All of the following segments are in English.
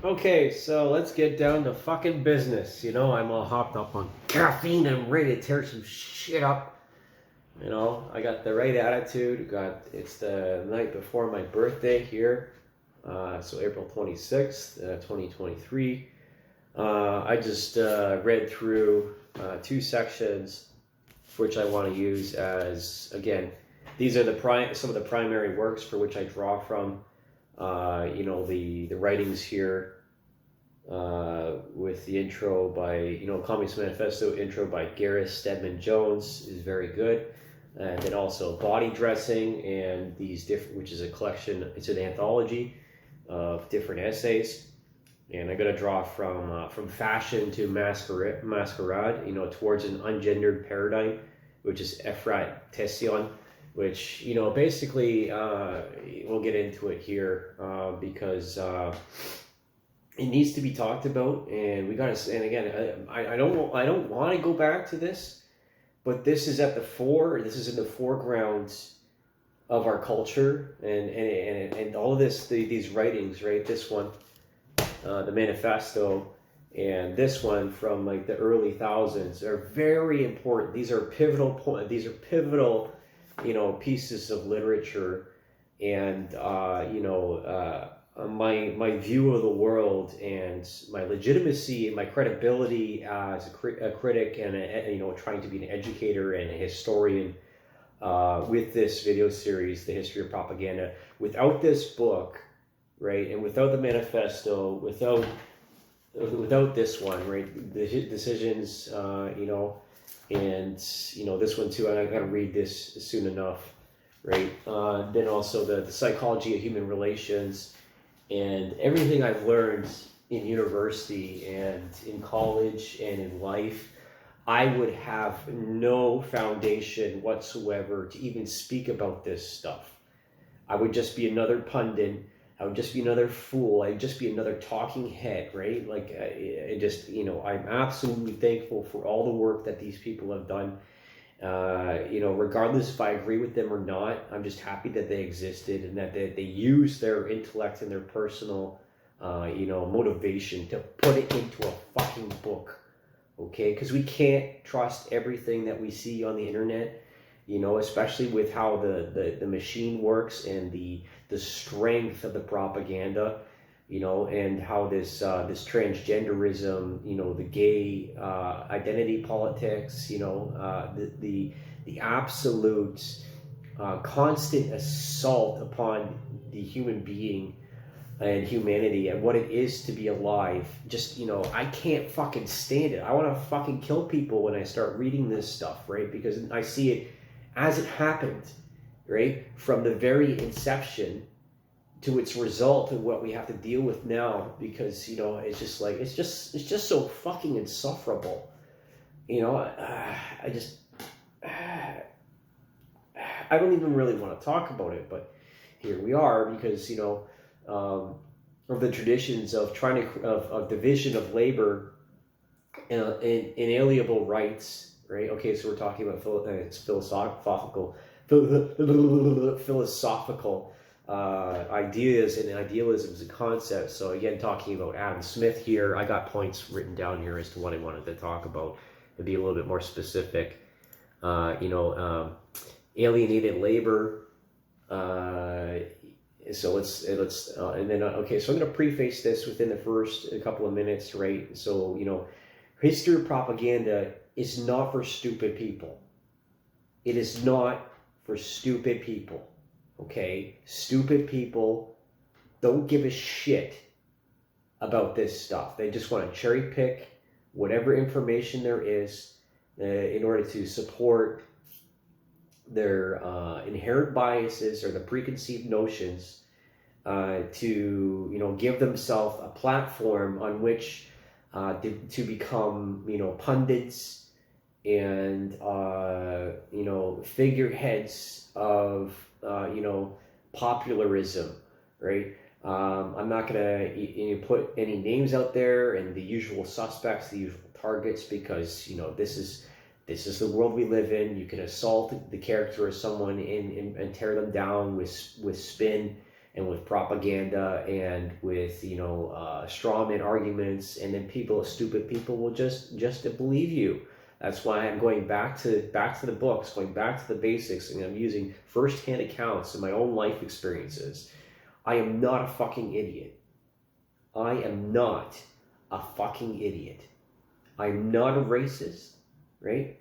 Okay, so let's get down to fucking business. I'm all hopped up on caffeine and I'm ready to tear some shit up. I got the right attitude. It's the night before my birthday here, so April 26th, 2023. I just read through two sections, which I want to use as, again, these are some of the primary works for which I draw from. The writings here with the intro by, Communist Manifesto intro by Gareth Stedman Jones is very good. And then also Body Dressing and these different, which is a collection, it's an anthology of different essays. And I'm going to draw from fashion to masquerade, towards an ungendered paradigm, which is Efratation, which, basically, we'll get into it here because it needs to be talked about, and we got to. And again, I don't want to go back to this, but this is This is in the foreground of our culture, and all of this, these writings, right? This one, the manifesto, and this one from like the early thousands are very important. These are pivotal pieces of literature, and my view of the world and my legitimacy and my credibility as a critic and trying to be an educator and a historian with this video series, The History of Propaganda. Without this book, right, and without the manifesto, without this one, right, the decisions, and this one too. I gotta read this soon enough, right? Then also the psychology of human relations. And everything I've learned in university and in college and in life, I would have no foundation whatsoever to even speak about this stuff. I would just be another pundit. I would just be another fool. I'd just be another talking head, right? Like, I'm absolutely thankful for all the work that these people have done. Regardless if I agree with them or not, I'm just happy that they existed and that they use their intellect and their personal, motivation to put it into a fucking book, okay? Because we can't trust everything that we see on the internet, especially with how the machine works and the strength of the propaganda, and how this transgenderism, the gay identity politics, the absolute constant assault upon the human being and humanity and what it is to be alive. Just, I can't fucking stand it. I want to fucking kill people when I start reading this stuff, right? Because I see it as it happened, right? From the very inception to its result and what we have to deal with now, because it's just like it's just so fucking insufferable. I don't even really want to talk about it, but here we are because of the traditions of of division of labor and inalienable rights, right? Okay, so we're talking about it's philosophical ideas and idealisms and concepts. So again, talking about Adam Smith here, I got points written down here as to what I wanted to talk about to be a little bit more specific. Alienated labor. So let's and then okay. So I'm going to preface this within the first couple of minutes, right? So history of propaganda is not for stupid people. It is not for stupid people. Okay, stupid people don't give a shit about this stuff. They just want to cherry pick whatever information there is in order to support their inherent biases or the preconceived notions, to give themselves a platform on which to become pundits and figureheads of popularism, right? I'm not gonna put any names out there and the usual suspects, the usual targets, because this is the world we live in. You can assault the character of someone and tear them down with spin and with propaganda and with straw man arguments, and then stupid people will just believe you. That's why I'm going back to the books, going back to the basics, and I'm using first-hand accounts of my own life experiences. I am not a fucking idiot. I am not a fucking idiot. I'm not a racist, right?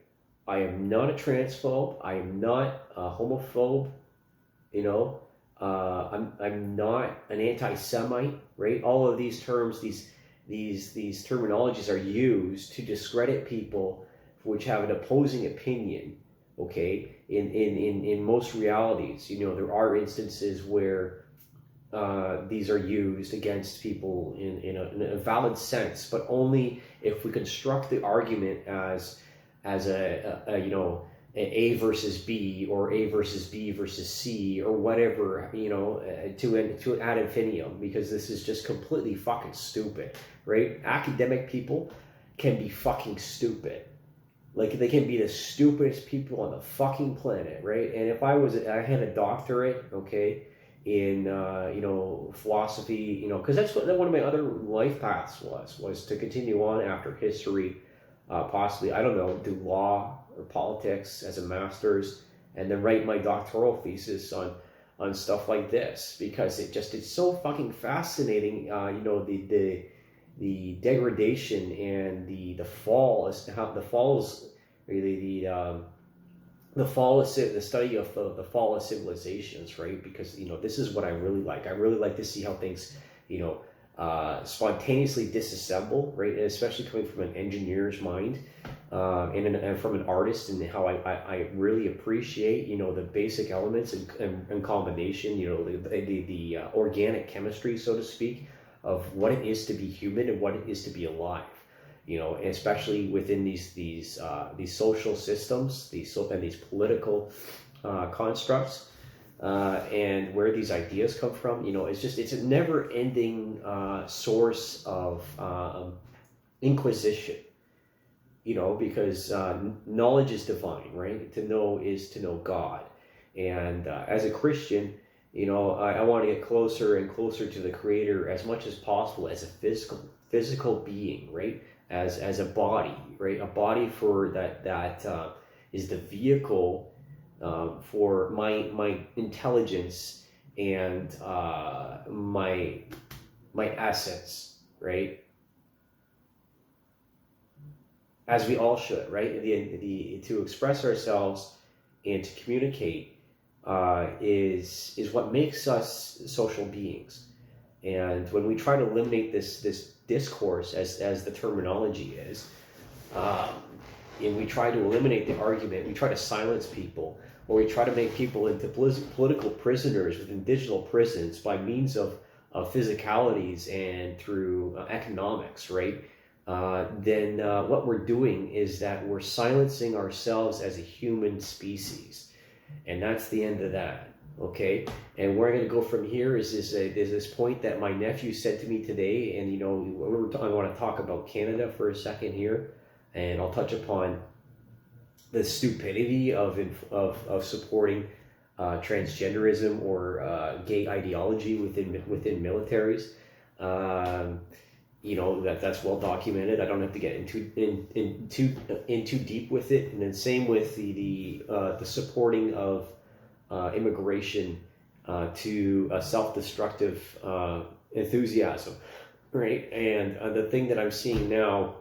I am not a transphobe. I am not a homophobe. I'm not an anti-Semite, right? All of these terms, these terminologies are used to discredit people which have an opposing opinion. Okay, in most realities, there are instances where these are used against people in a valid sense, but only if we construct the argument as A versus B, or A versus B versus C, or whatever, to ad infinitum, because this is just completely fucking stupid, right? Academic people can be fucking stupid. Like, they can be the stupidest people on the fucking planet, right? And if I had a doctorate, okay, in philosophy, because that's what one of my other life paths was to continue on after history, possibly, I don't know, do law or politics as a master's, and then write my doctoral thesis on stuff like this, because it's so fucking fascinating. The degradation and the fall, as to how the falls, really the fall of the study of the fall of civilizations, right? Because this is what I really like. I really like to see how things spontaneously disassemble, right? And especially coming from an engineer's mind, and from an artist, and how I really appreciate the basic elements and combination, the organic chemistry, so to speak, of what it is to be human and what it is to be alive, especially within these social systems, these political constructs, and where these ideas come from. It's a never-ending source of inquisition, because knowledge is divine, right? To know is to know God, and as a Christian, I want to get closer and closer to the Creator as much as possible, as a physical being, right? As a body, right? A body for that is the vehicle for my intelligence and my essence, right? As we all should, right? To express ourselves and to communicate is what makes us social beings. And when we try to eliminate this discourse, as the terminology is, and we try to eliminate the argument, we try to silence people, or we try to make people into political prisoners within digital prisons by means of physicalities and through economics, right? Then what we're doing is that we're silencing ourselves as a human species. And that's the end of that, okay? And where I'm going to go from here is this point that my nephew said to me today. And, I want to talk about Canada for a second here. And I'll touch upon the stupidity of supporting transgenderism or gay ideology within militaries. That's well documented. I don't have to get in too deep with it. And then same with the supporting of immigration to a self-destructive enthusiasm, right? And the thing that I'm seeing now,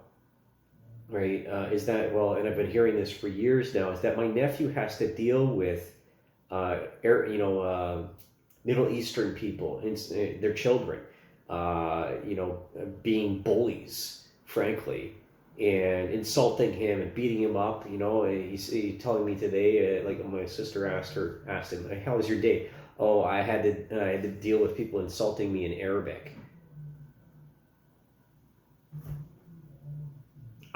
right, is that, and I've been hearing this for years now, is that my nephew has to deal with Middle Eastern people, their children, being bullies, frankly, and insulting him and beating him up. He's telling me today, like my sister asked him, "How was your day?" "Oh, I had to deal with people insulting me in Arabic."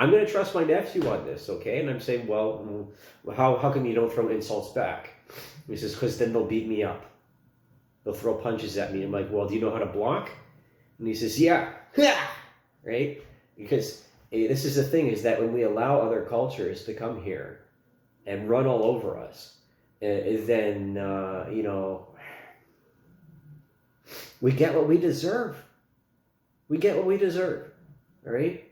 I'm going to trust my nephew on this, okay? And I'm saying, well, how come you don't throw insults back? He says, because then they'll beat me up. They'll throw punches at me. I'm like, well, do you know how to block? And he says, yeah, right? Because this is the thing, is that when we allow other cultures to come here and run all over us, then, We get what we deserve. We get what we deserve, all right?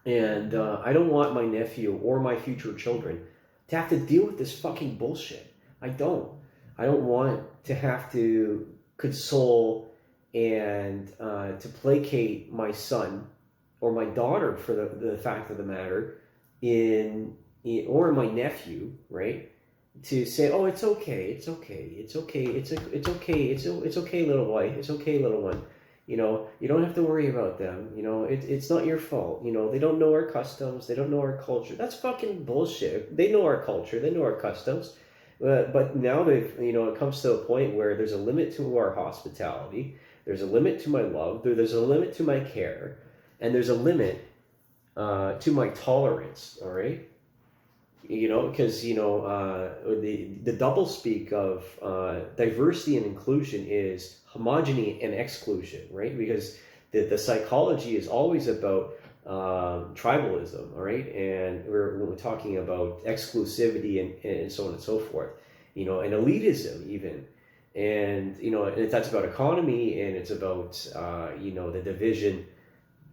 And I don't want my nephew or my future children to have to deal with this fucking bullshit. I don't. I don't want to have to console and to placate my son or my daughter, for the fact of the matter, or my nephew, right? To say, oh, it's okay, it's okay, it's okay, it's okay, it's okay, little boy, it's okay, little one. You know, you don't have to worry about them. You know, it's not your fault. You know, they don't know our customs. They don't know our culture. That's fucking bullshit. They know our culture. They know our customs. But now it comes to a point where there's a limit to our hospitality. There's a limit to my love. There's a limit to my care. And there's a limit to my tolerance, all right? You know, because, the doublespeak of diversity and inclusion is homogeny and exclusion, right? Because the psychology is always about tribalism, all right? And we're talking about exclusivity and so on and so forth, and elitism even. And, and that's about economy, and it's about,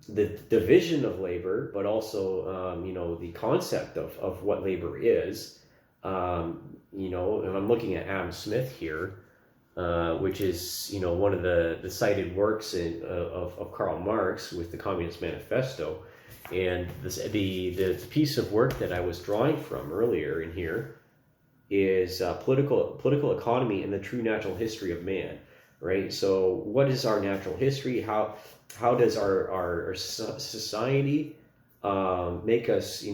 the division of labor, but also, the concept of what labor is. And I'm looking at Adam Smith here, which is, one of the cited works of Karl Marx with the Communist Manifesto. And the piece of work that I was drawing from earlier in here is political economy and the true natural history of man, right? So what is our natural history? How does our society make us,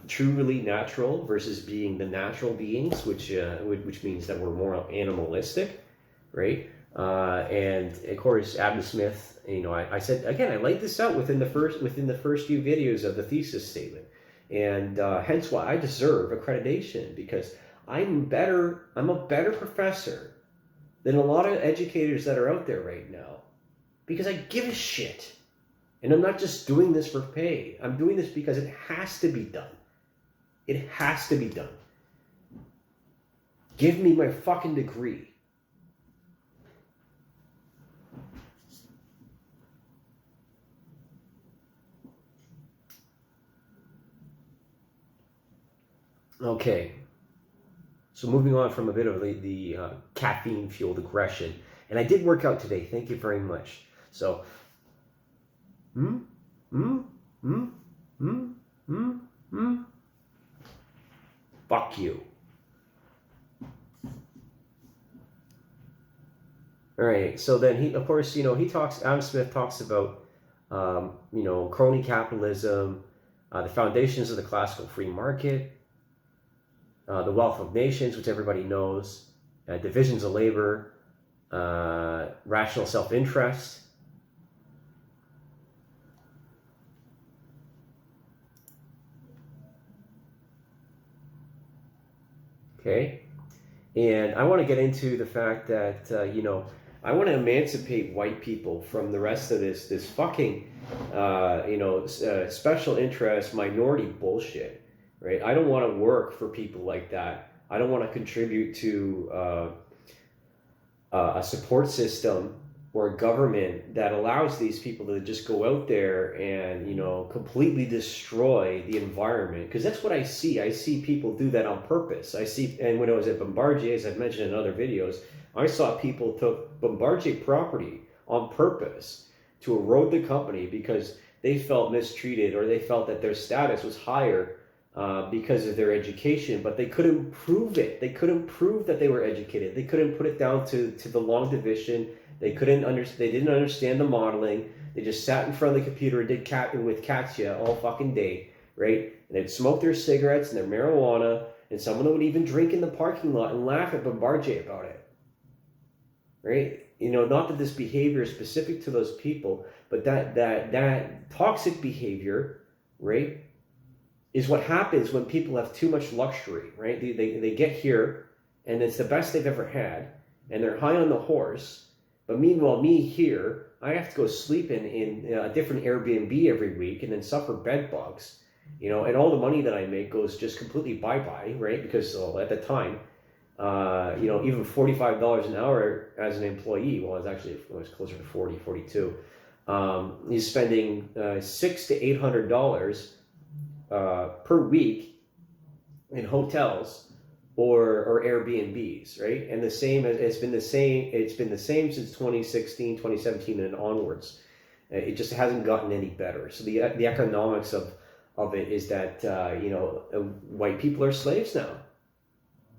truly natural versus being the natural beings, which means that we're more animalistic, right? And of course, Adam Smith, I said again, I laid this out within the first few videos of the thesis statement, and hence why I deserve accreditation, because I'm a better professor than a lot of educators that are out there right now. Because I give a shit. And I'm not just doing this for pay. I'm doing this because it has to be done. It has to be done. Give me my fucking degree. Okay. So moving on from a bit of the caffeine-fueled aggression. And I did work out today. Thank you very much. So, fuck you. All right. So then Adam Smith talks about, crony capitalism, the foundations of the classical free market, the wealth of nations, which everybody knows, divisions of labor, rational self-interest. Okay, and I want to get into the fact that I want to emancipate white people from the rest of this fucking special interest minority bullshit, right? I don't want to work for people like that. I don't want to contribute to a support system or a government that allows these people to just go out there and completely destroy the environment, because that's what I see. I see people do that on purpose. And when I was at Bombardier, as I've mentioned in other videos, I saw people took Bombardier property on purpose to erode the company because they felt mistreated, or they felt that their status was higher because of their education, but they couldn't prove it. They couldn't prove that they were educated. They couldn't put it down to the long division. They didn't understand the modeling. They just sat in front of the computer and did with Katya all fucking day, right? And they'd smoke their cigarettes and their marijuana, and someone would even drink in the parking lot and laugh at Bombardier about it, right? Not that this behavior is specific to those people, but that toxic behavior, right, is what happens when people have too much luxury, right? They get here, and it's the best they've ever had, and they're high on the horse. But meanwhile, me here, I have to go sleep in a different Airbnb every week and then suffer bed bugs, and all the money that I make goes just completely bye-bye, right? Because at the time, even $45 an hour as an employee. Well, it was closer to 40, 42. He's spending $600 to $800 per week in hotels or Airbnbs, right? And it's been the same since 2016, 2017 and onwards. It just hasn't gotten any better. So the economics of it is that white people are slaves now.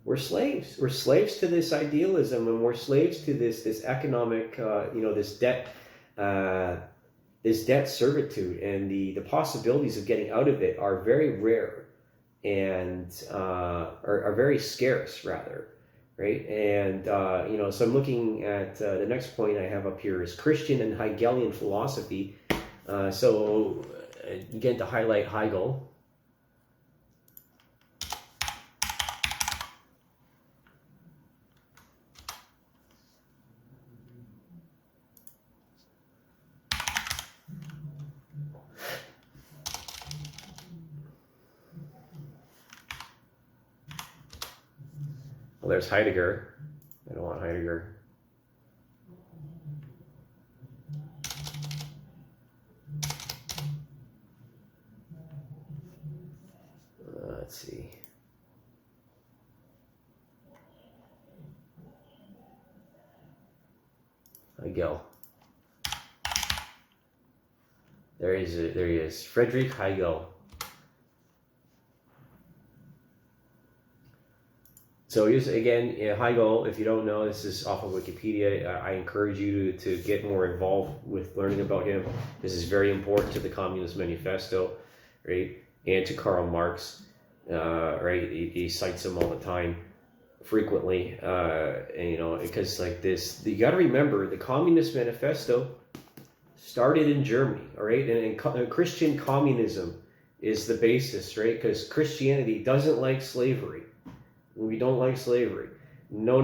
We're slaves. We're slaves to this idealism, and we're slaves to this economic, this debt servitude, and the possibilities of getting out of it are very rare, and are very scarce, rather, right? And so I'm looking at the next point I have up here is Christian and Hegelian philosophy. So again, to highlight Hegel. Well, there's Heidegger. I don't want Heidegger. Let's see. Hegel. There he is. Friedrich Hegel. So here's, again, Hegel, if you don't know, this is off of Wikipedia. I encourage you to get more involved with learning about him. This is very important to the Communist Manifesto, right? And to Karl Marx, right? He cites him all the time, frequently, and, because like this, you got to remember, the Communist Manifesto started in Germany, all right? And Christian communism is the basis, right? Because Christianity doesn't like slavery. We don't like slavery. No.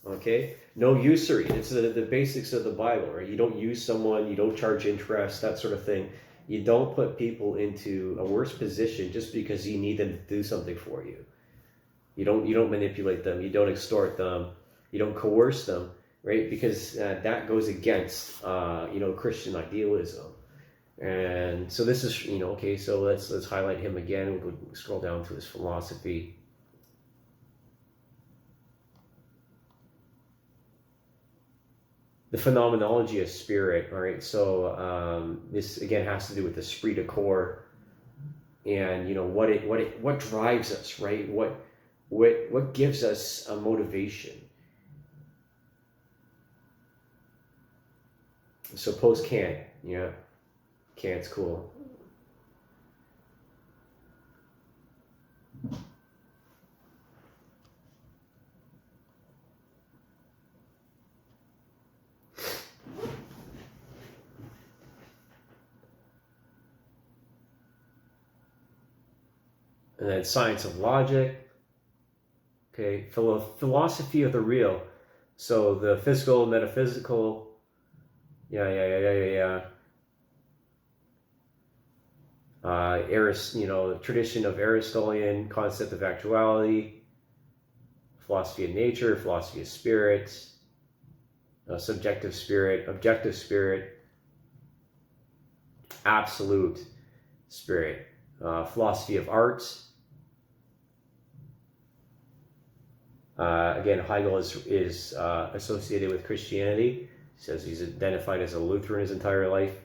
Okay? No usury. It's the basics of the Bible, right? You don't use someone, you don't charge interest, that sort of thing. You don't put people into a worse position just because you need them to do something for you. You don't manipulate them, you don't extort them, you don't coerce them, right? Because that goes against Christian idealism. And so this is, okay, so let's highlight him again. We'll scroll down to his philosophy. The phenomenology of spirit, all right? So this, again, has to do with the esprit de corps and, what drives us, right? What gives us a motivation? So post-Kant, yeah. Kant's cool. And then science of logic. Okay, philosophy of the real. So the physical, metaphysical. Yeah. Tradition of Aristotelian concept of actuality, philosophy of nature, philosophy of spirit, subjective spirit, objective spirit, absolute spirit, philosophy of arts. Again, Hegel is associated with Christianity. He says he's identified as a Lutheran his entire life.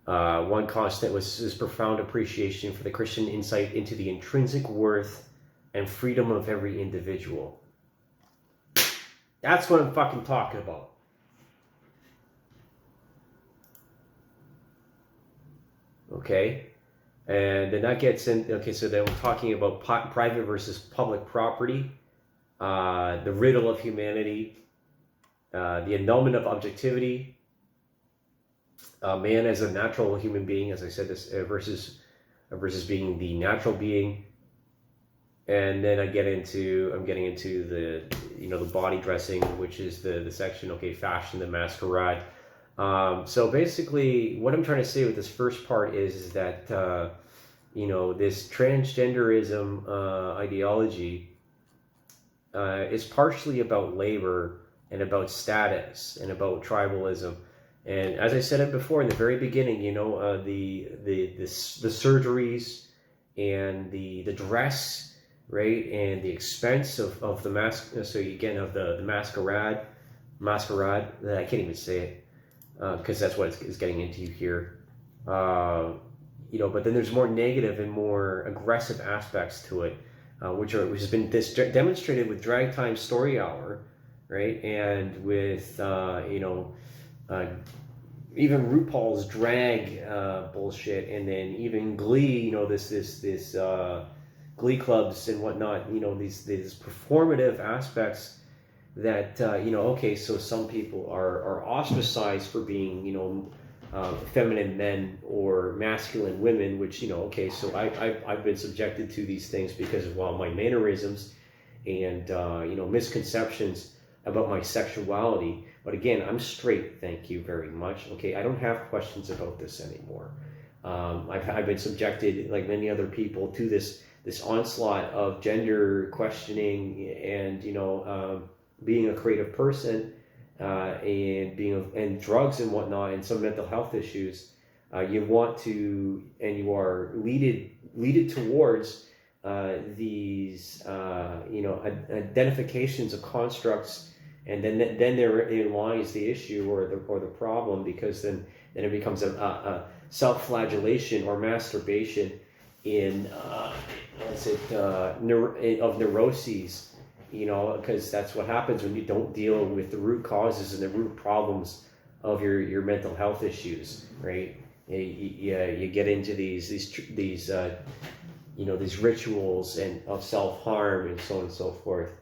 One constant was his profound appreciation for the Christian insight into the intrinsic worth and freedom of every individual. That's what I'm fucking talking about. Okay? And then that gets in, okay, so then we're talking about private versus public property, the riddle of humanity, the annulment of objectivity, man as a natural human being, as I said, this versus being the natural being, and then I'm getting into the the body dressing, which is the section, okay, fashion, the masquerade. So basically, what I'm trying to say with this first part is that this transgenderism ideology is partially about labor and about status and about tribalism. And as I said it before in the very beginning, the surgeries and the dress, right, and the expense of the mask. So again, of the masquerade. I can't even say it because that's what it's getting into here. But then there's more negative and more aggressive aspects to it, which has been demonstrated with Drag Time Story Hour, right, and with even RuPaul's drag bullshit, and then even Glee, this Glee clubs and whatnot, these performative aspects that so some people are ostracized for being feminine men or masculine women, which so I've been subjected to these things because of my mannerisms and misconceptions about my sexuality. But again, I'm straight, thank you very much. Okay, I don't have questions about this anymore. I've been subjected, like many other people, to this onslaught of gender questioning and being a creative person and drugs and whatnot, and some mental health issues. You want to, and you are leaded towards these identifications of constructs. And then therein lies the issue or the problem, because then it becomes a self-flagellation or masturbation in of neuroses, because that's what happens when you don't deal with the root causes and the root problems of your mental health issues, right? You get into these rituals and of self-harm and so on and so forth.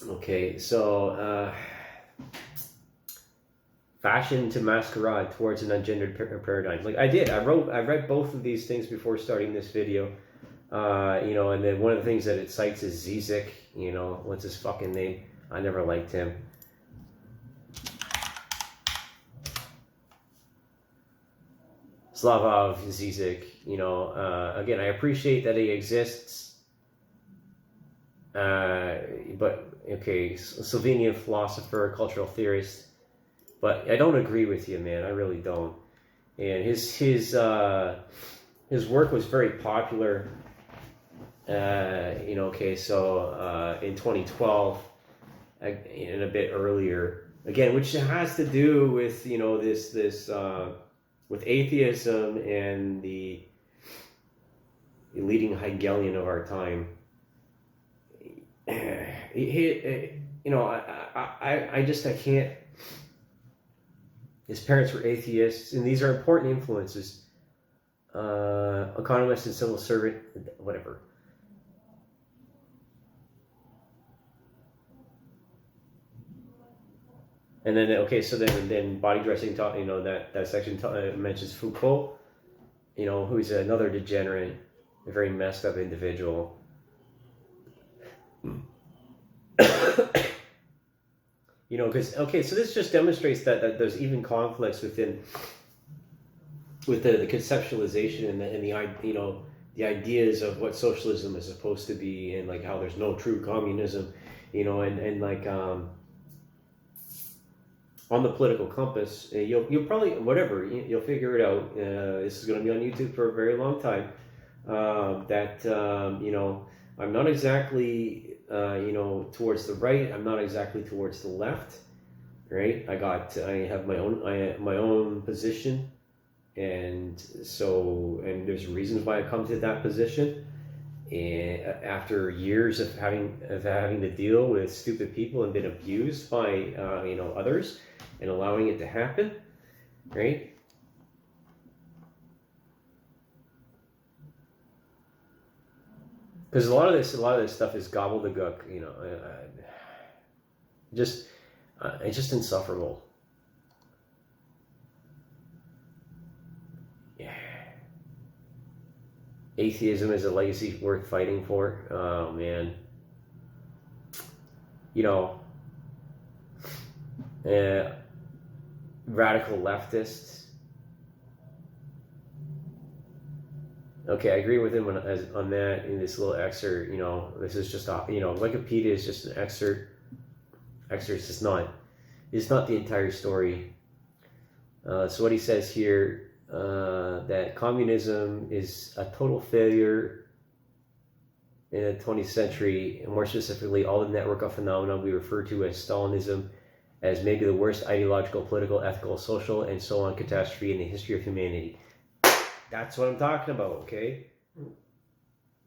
Okay, so fashion to masquerade towards an ungendered paradigm. Like I read both of these things before starting this video. And then one of the things that it cites is Zizek. What's his fucking name? I never liked him. Slavoj Zizek. Again, I appreciate that he exists. But okay, Slovenian philosopher, cultural theorist, but I don't agree with you, man. I really don't. And his work was very popular. In 2012, and a bit earlier, again, which has to do with this with atheism and the leading Hegelian of our time. I can't. His parents were atheists, and these are important influences. Economist and civil servant, whatever. And then then body dressing taught, that section mentions Foucault, who's another degenerate, a very messed up individual. So this just demonstrates that there's even conflicts with the conceptualization and the ideas of what socialism is supposed to be, and like how there's no true communism, on the political compass. You'll probably you'll figure it out. This is going to be on YouTube for a very long time. I'm not exactly towards the right. I'm not exactly towards the left, right? I have my own position, and there's reasons why I come to that position. And after years of having to deal with stupid people and been abused by others and allowing it to happen, right? Because a lot of this stuff is gobbledygook, it's just insufferable. Yeah. Atheism is a legacy worth fighting for. Oh man. Radical leftists. Okay, I agree with him on that in this little excerpt. This is just Wikipedia is just an excerpt. Excerpt is not. It's not the entire story. So what he says here, that communism is a total failure in the 20th century, and more specifically, all the network of phenomena we refer to as Stalinism, as maybe the worst ideological, political, ethical, social, and so on catastrophe in the history of humanity. That's what I'm talking about, okay?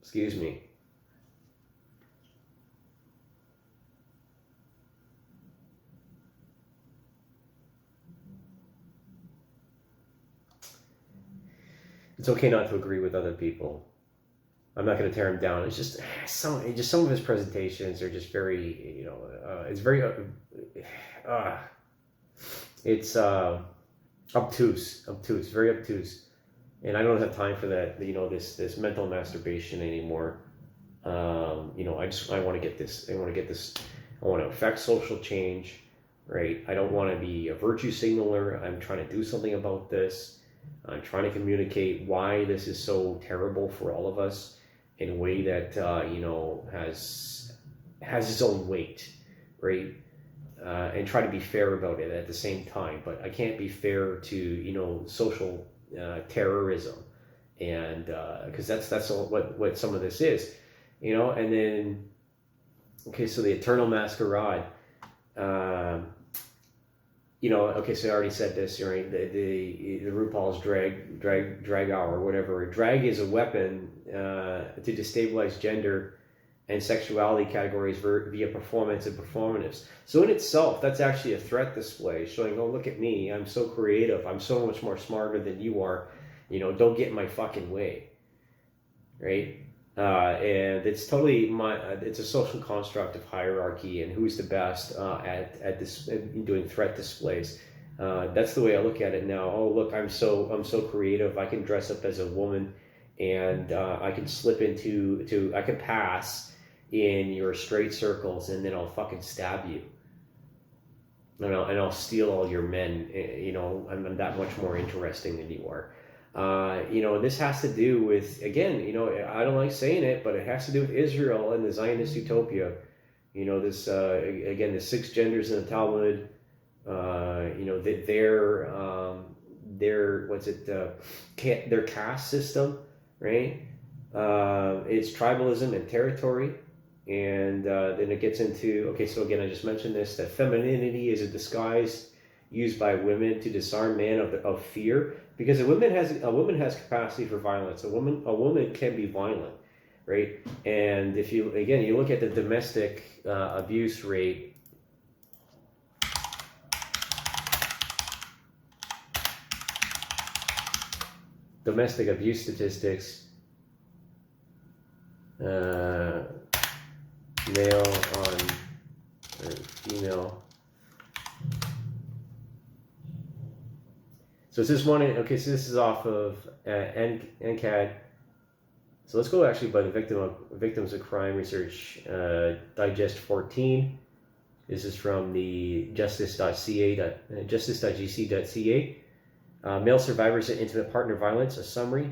Excuse me. It's okay not to agree with other people. I'm not going to tear him down. It's just some of his presentations are just very, it's very, it's obtuse, very obtuse, and I don't have time for that. This mental masturbation anymore. I want to get this. I want to affect social change, right? I don't want to be a virtue signaler. I'm trying to do something about this. I'm trying to communicate why this is so terrible for all of us in a way that has its own weight, right? And try to be fair about it at the same time. But I can't be fair to social terrorism, and because that's what some of this is, And then so the eternal masquerade. Okay, so I already said this, right? The RuPaul's drag hour, or whatever. Drag is a weapon to destabilize gender and sexuality categories via performance and performatives. So in itself, that's actually a threat display, showing, oh, look at me, I'm so creative, I'm so much more smarter than you are. Don't get in my fucking way, right? And it's totally it's a social construct of hierarchy and who's the best at this doing threat displays. That's the way I look at it now. Oh, look, I'm so creative. I can dress up as a woman, and I can slip I can pass in your straight circles, and then I'll fucking stab you. And I'll steal all your men. I'm that much more interesting than you are. This has to do with, again, I don't like saying it, but it has to do with Israel and the Zionist utopia. This, again, the 6 genders in the Talmud, their caste system, right? It's tribalism and territory. And then it gets into, okay, so again, I just mentioned this, that femininity is a disguise used by women to disarm man of fear. Because a woman has capacity for violence. A woman can be violent, right? And if you look at the domestic abuse rate, domestic abuse statistics, male on female. So it's this one. Okay, so this is off of NCAD. So let's go actually by the Victims of Crime Research Digest 14. This is from the justice.gc.ca. Male survivors of intimate partner violence, a summary.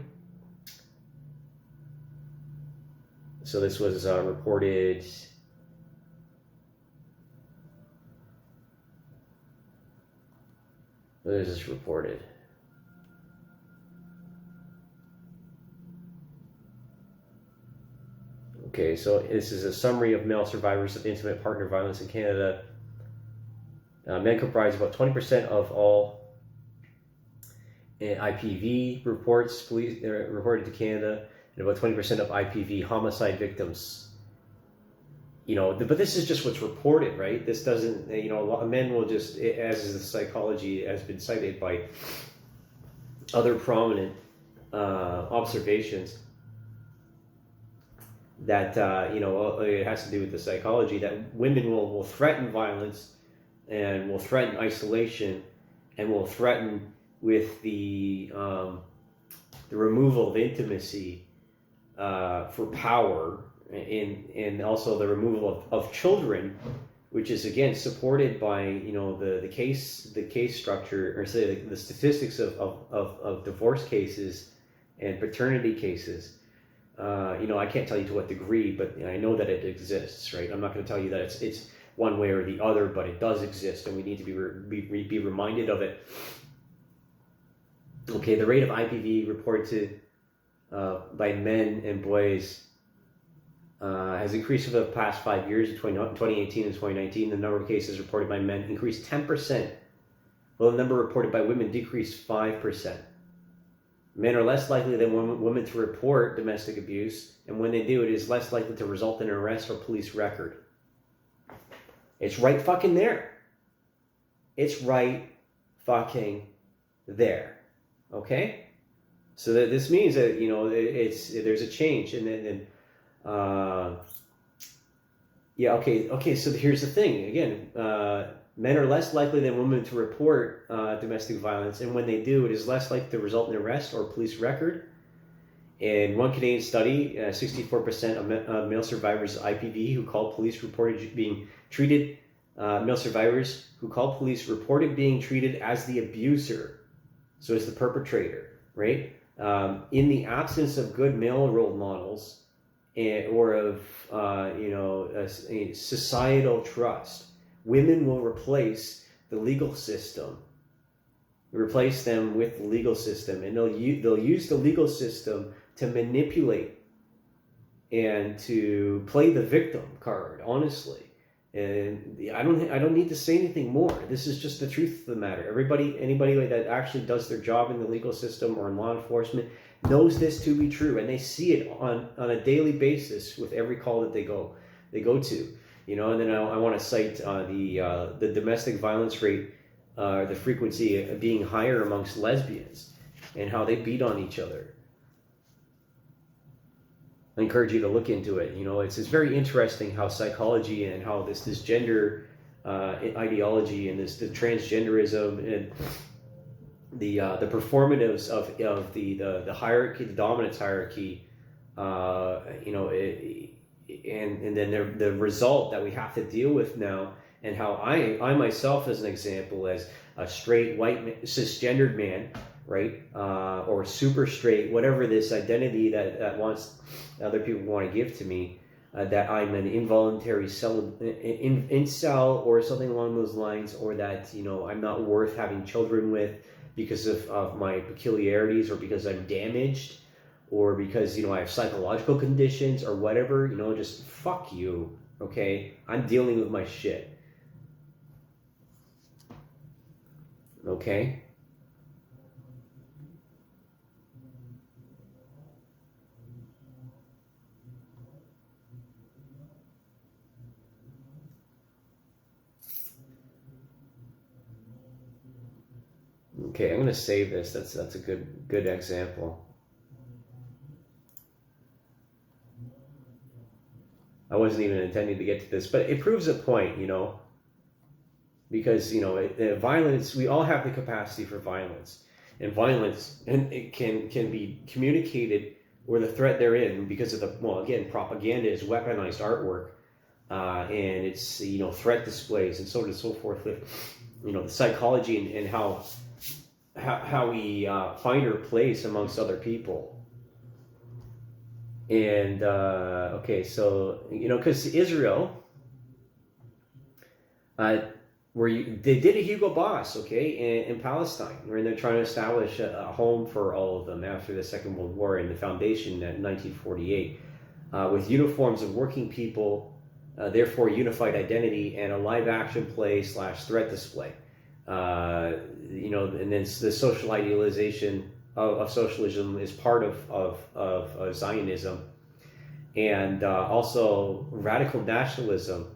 So this was reported. What is this reported? Okay, so this is a summary of male survivors of intimate partner violence in Canada. Men comprise about 20% of all IPV reports reported to Canada, and about 20% of IPV homicide victims. But this is just what's reported, right? This doesn't, a lot of men will just, as is the psychology has been cited by other prominent observations, that, it has to do with the psychology, that women will threaten violence and will threaten isolation and will threaten with the removal of intimacy for power, and also the removal of children, which is again supported by the case structure, or say the statistics of divorce cases and paternity cases. I can't tell you to what degree, but I know that it exists, right? I'm not going to tell you that it's one way or the other, but it does exist, and we need to be reminded of it. Okay, the rate of IPV reported by men and boys has increased over the past 5 years. In 2018 and 2019, the number of cases reported by men increased 10%, while the number reported by women decreased 5%. Men are less likely than women to report domestic abuse, and when they do, it is less likely to result in an arrest or police record. It's right fucking there. It's right fucking there. Okay? So that this means that, there's a change. And then okay, so here's the thing. Again, men are less likely than women to report domestic violence, and when they do, it is less likely to result in arrest or police record. In one Canadian study, 64% of male survivors of IPV who called police reported being treated. Male survivors who called police reported being treated as the abuser, so as the perpetrator, right? In the absence of good male role models or of societal trust, women will replace the legal system. Replace them with the legal system, and they'll use the legal system to manipulate and to play the victim card, honestly. And I don't need to say anything more. This is just the truth of the matter. Anybody that actually does their job in the legal system or in law enforcement knows this to be true, and they see it on a daily basis with every call that they go to. And then I want to cite the domestic violence rate, the frequency of being higher amongst lesbians, and how they beat on each other. I encourage you to look into it. It's very interesting how psychology and how this gender ideology and the transgenderism and the performatives of the hierarchy, the dominance hierarchy, and then the result that we have to deal with now, and how I myself, as an example, as a straight white cisgendered man, right, or super straight, whatever this identity that wants other people want to give to me, that I'm an involuntary incel or something along those lines, or that I'm not worth having children with because of my peculiarities, or because I'm damaged, or because I have psychological conditions or whatever. Just fuck you. Okay, I'm dealing with my shit. Okay. Okay, I'm going to save this. That's a good example. I wasn't even intending to get to this, but it proves a point, because violence. We all have the capacity for violence, and it can be communicated, or the threat therein, because of propaganda is weaponized artwork, and it's threat displays and so on and so forth. With the psychology and how we find our place amongst other people. And so because Israel, they did a Hugo Boss, in Palestine, where they're trying to establish a home for all of them after the Second World War, and the foundation in 1948, with uniforms of working people, therefore unified identity, and a live action play / threat display. And then the social idealization of socialism is part of Zionism, and also radical nationalism.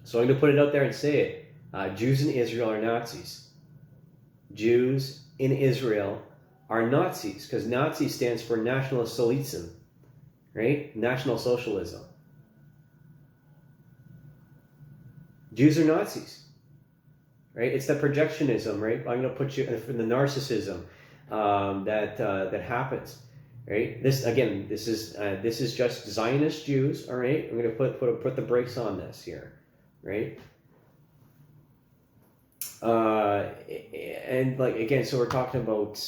So I'm going to put it out there and say it. Jews in Israel are Nazis. Jews in Israel are Nazis, because Nazi stands for National Socialism, right? National Socialism. Jews are Nazis, right? It's the projectionism, right? I'm going to put you in the narcissism that happens, right? This is just Zionist Jews, all right? I'm going to put the brakes on this here, right? and like again, so we're talking about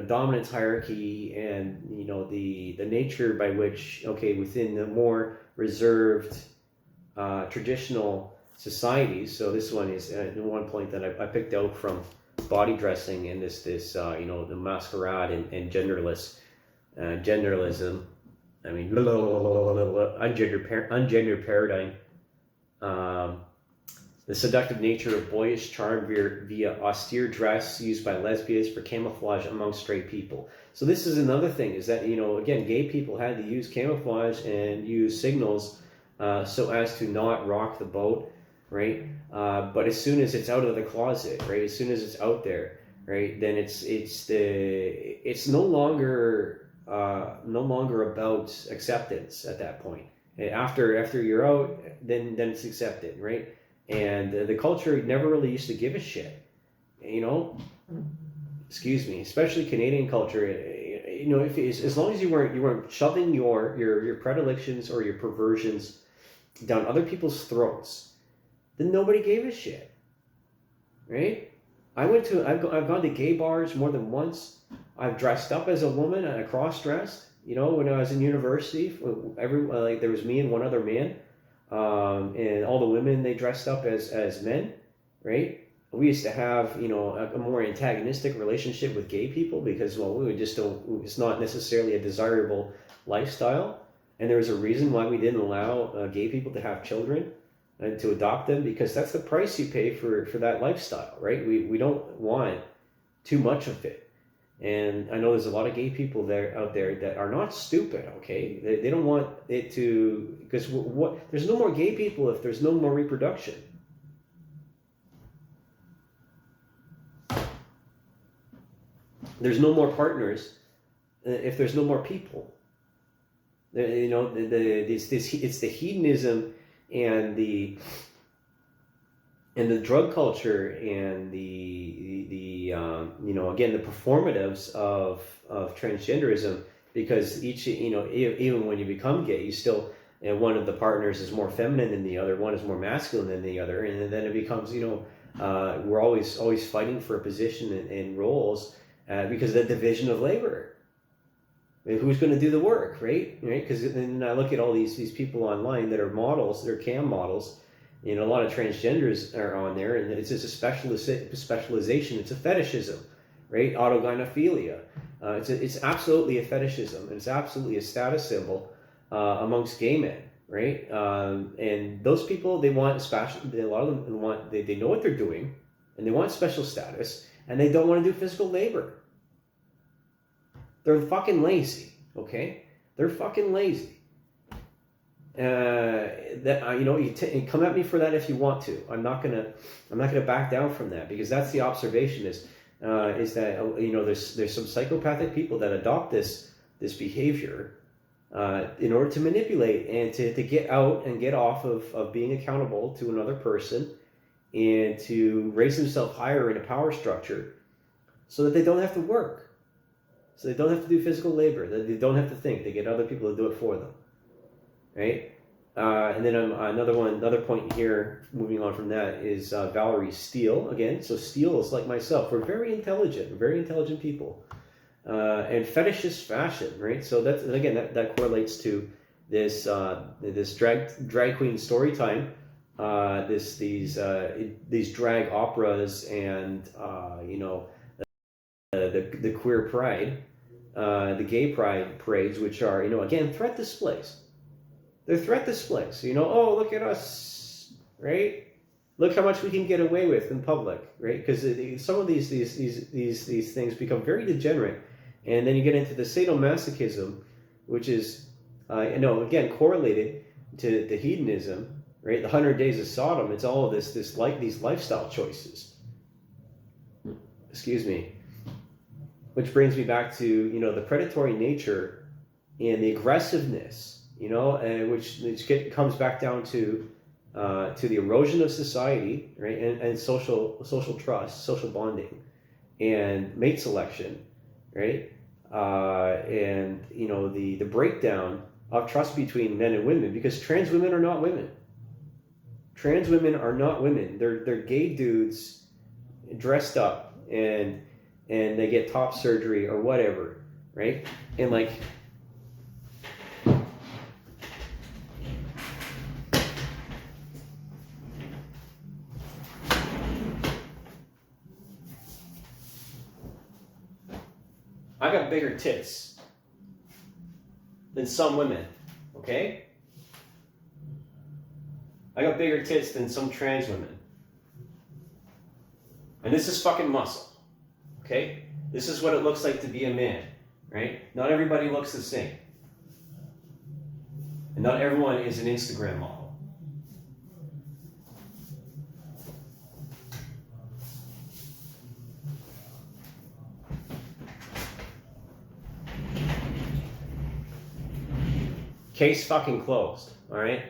dominance hierarchy, and the nature by which, okay, within the more reserved traditional societies. So this one is one point that I picked out from body dressing and this the masquerade and genderlism. I mean, ungendered paradigm. The seductive nature of boyish charm via austere dress used by lesbians for camouflage among straight people. So this is another thing, is that, again, gay people had to use camouflage and use signals so as to not rock the boat, right? But as soon as it's out of the closet, right? As soon as it's out there, right? Then it's no longer about acceptance at that point. After you're out, then it's accepted, right? And the culture never really used to give a shit, excuse me, especially Canadian culture. As long as you weren't shoving your predilections or your perversions down other people's throats, then nobody gave a shit, right? I've gone to gay bars more than once. I've dressed up as a woman and I cross-dressed. When I was in university, there was me and one other man. And all the women, they dressed up as men, right? We used to have, a more antagonistic relationship with gay people because, well, it's not necessarily a desirable lifestyle. And there was a reason why we didn't allow gay people to have children and to adopt them, because that's the price you pay for that lifestyle, right? We don't want too much of it. And I know there's a lot of gay people out there that are not stupid, okay? They don't want it to, because there's no more gay people if there's no more reproduction. There's no more partners if there's no more people. It's the hedonism and the drug culture and again, the performatives of transgenderism, because even when you become gay, you still, one of the partners is more feminine than the other, one is more masculine than the other, and then it becomes, we're always fighting for a position and roles because of the division of labor. Who's going to do the work, right? Because then I look at all these people online that are models, they're cam models. A lot of transgenders are on there, and it's just a specialization. It's a fetishism, right? Autogynephilia. It's absolutely a fetishism, and it's absolutely a status symbol amongst gay men, right? And those people, they want a lot of them want, they know what they're doing, and they want special status, and they don't want to do physical labor. They're fucking lazy, okay? They're fucking lazy. You come at me for that if you want to. I'm not gonna back down from that, because that's the observation is that there's some psychopathic people that adopt this behavior in order to manipulate and to get out and get off of being accountable to another person, and to raise themselves higher in a power structure so that they don't have to work. So they don't have to do physical labor. They don't have to think. They get other people to do it for them, right? And then another point here, moving on from that, is Valerie Steele again. So Steele is like myself. We're very intelligent people, and fetishist fashion, right? So that's, again, that correlates to this drag queen story time, these drag operas, and the queer pride, the gay pride parades, which are, again, threat displays. They're threat displays. Oh, look at us, right? Look how much we can get away with in public, right? Because some of these things become very degenerate, and then you get into the sadomasochism, which is, again, correlated to the hedonism, right? The 100 Days of Sodom. It's all of these lifestyle choices. Excuse me. Which brings me back to, the predatory nature and the aggressiveness, which comes back down to the erosion of society, right, and social trust, social bonding, and mate selection, right, and the breakdown of trust between men and women, because trans women are not women. Trans women are not women. They're gay dudes dressed up and they get top surgery or whatever, right? And like, I got bigger tits than some women, okay? I got bigger tits than some trans women. And this is fucking muscle, okay? This is what it looks like to be a man, right? Not everybody looks the same. And not everyone is an Instagram model. Case fucking closed, all right?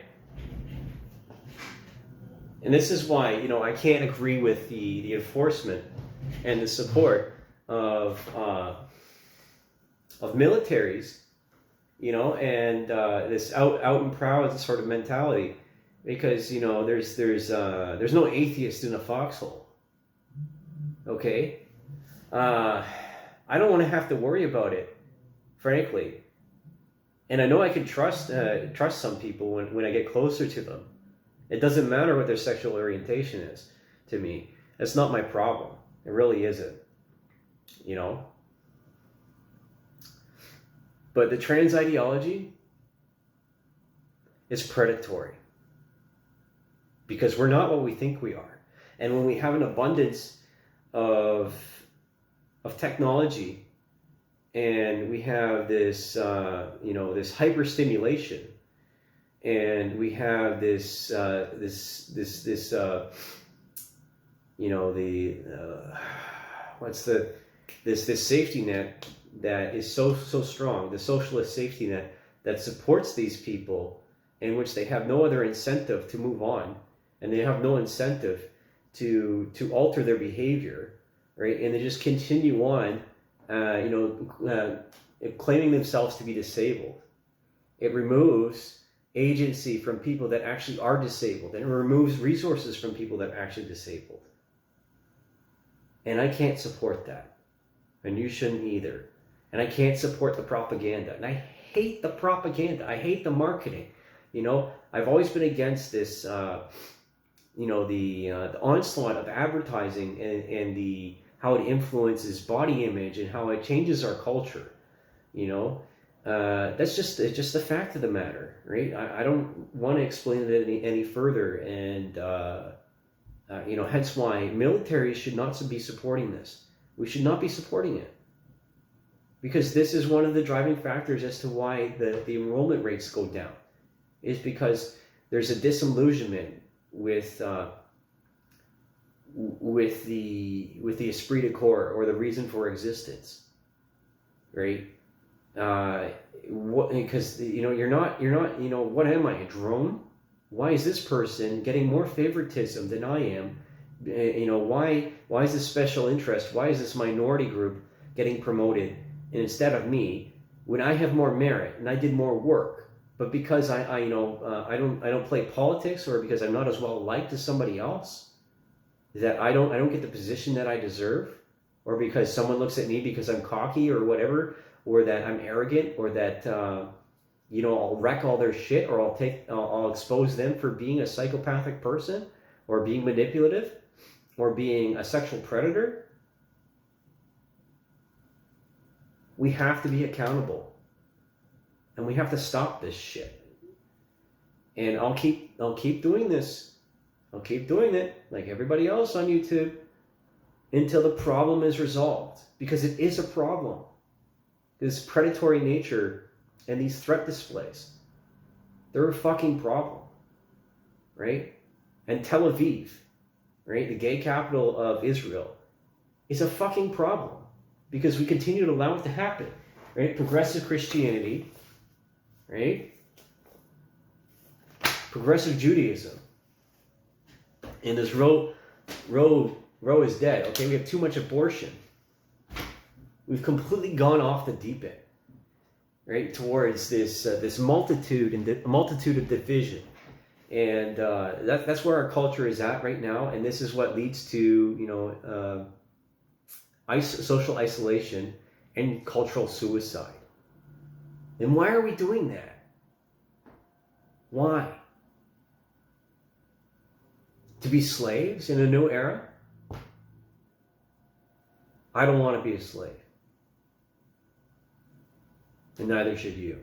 And this is why, you know, I can't agree with the enforcement and the support of militaries, you know, and this out and proud sort of mentality, because, you know, there's no atheist in a foxhole, okay? I don't want to have to worry about it, frankly. And I know I can trust some people when I get closer to them. It doesn't matter what their sexual orientation is to me. That's not my problem. It really isn't. You know? But the trans ideology is predatory. Because we're not what we think we are. And when we have an abundance of technology, and we have this, you know, this hyperstimulation, and we have this, you know, this safety net that is so strong, the socialist safety net that supports these people, in which they have no other incentive to move on, and they have no incentive to alter their behavior, right? And they just continue on, you know, claiming themselves to be disabled. It removes agency from people that actually are disabled, and it removes resources from people that are actually disabled. And I can't support that. And you shouldn't either. And I can't support the propaganda. And I hate the propaganda. I hate the marketing. You know, I've always been against this, you know, the onslaught of advertising and how it influences body image and how it changes our culture. You know, it's just the fact of the matter, right? I don't want to explain it any further, and you know, hence why military should not be supporting this. We should not be supporting it, because this is one of the driving factors as to why the enrollment rates go down, is because there's a disillusionment with the esprit de corps, or the reason for existence, right? Because you know, you're not, you know, what am I, a drone? Why is this person getting more favoritism than I am? You know, why is this special interest? Why is this minority group getting promoted instead of me, when I have more merit and I did more work? But because I you know, I don't play politics, or because I'm not as well liked as somebody else, that I don't get the position that I deserve, or because someone looks at me because I'm cocky or whatever, or that I'm arrogant, or that you know, I'll wreck all their shit, or I'll expose them for being a psychopathic person, or being manipulative, or being a sexual predator. We have to be accountable, and we have to stop this shit. And I'll keep doing this. I'll keep doing it like everybody else on YouTube until the problem is resolved, because it is a problem. This predatory nature and these threat displays, they're a fucking problem, right? And Tel Aviv, right, the gay capital of Israel, is a fucking problem, because we continue to allow it to happen, right? Progressive Christianity, right? Progressive Judaism. And this Roe is dead. Okay, we have too much abortion. We've completely gone off the deep end, right, towards this multitude of division. And that's where our culture is at right now, and this is what leads to social isolation and cultural suicide. And why are we doing that? Why? To be slaves in a new era? I don't want to be a slave. And neither should you.